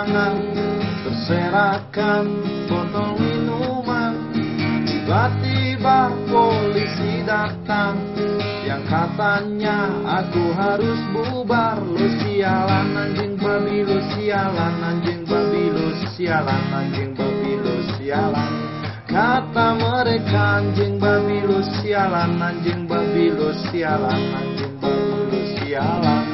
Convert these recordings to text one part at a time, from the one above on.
tangan, berserakan botol minuman. Tiba-tiba polisi datang, yang katanya aku harus bubar. Lu sialan anjing babi, lu sialan anjing babi, lu sialan anjing babi, lu sialan. Kata mereka anjing babi, lu sialan anjing babi, lu sialan anjing babi, lu sialan.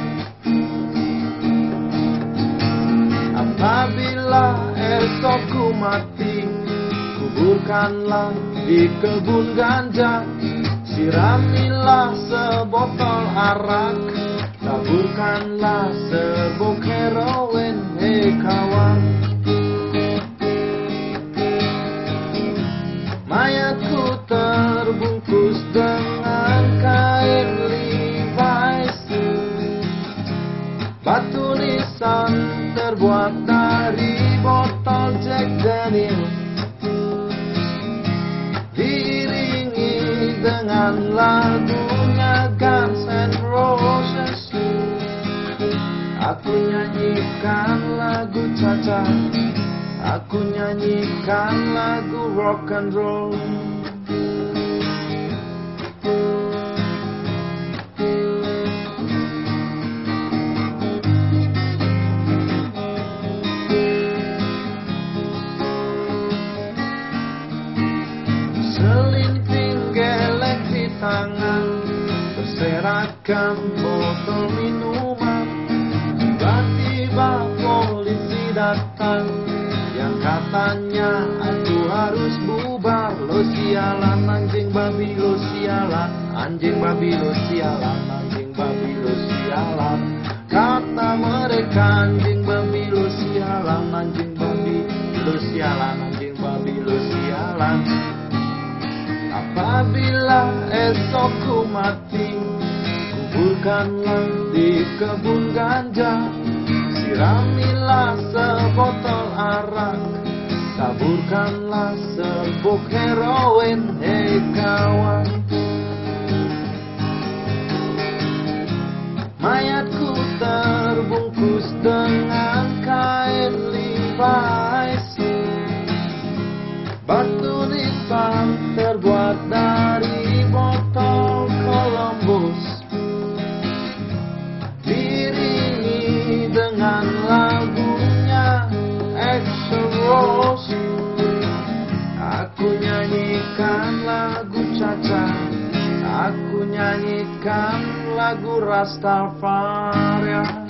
Apabila esok ku mati, kuburkanlah di kebun ganja. Siramilah sebotol arak, taburkanlah sebuk heroin. Hei kawan, mayatku terbungkus dengan kain Levi's. Batu nisan terbuat dari botol Jack Daniels, diiringi dengan lagunya Guns N' Roses. Aku nyanyikan lagu Caca, aku nyanyikan lagu rock and roll. Selinting gelek di tangan, berserakan botol minuman. Tiba-tiba polisi datang, yang katanya aku harus bubar. Lo sialan anjing babi, lo sialan anjing babi, lo sialan anjing babi, lo sialan. Kata mereka anjing babi, lo sialan anjing babi, lo sialan anjing babi, lo sialan. Apabila esok ku mati, kuburkanlah di kebun ganja. Siramilah sebotol arak, taburkanlah sebuk heroin. Hei kawan, mayatku terbungkus dengan kain Levi's. Batu nisan terbuat dari botol Columbus, diiringi dengan lagunya Axl Rose. Aku nyanyikan lagu Caca, aku nyanyikan lagu Rastafari.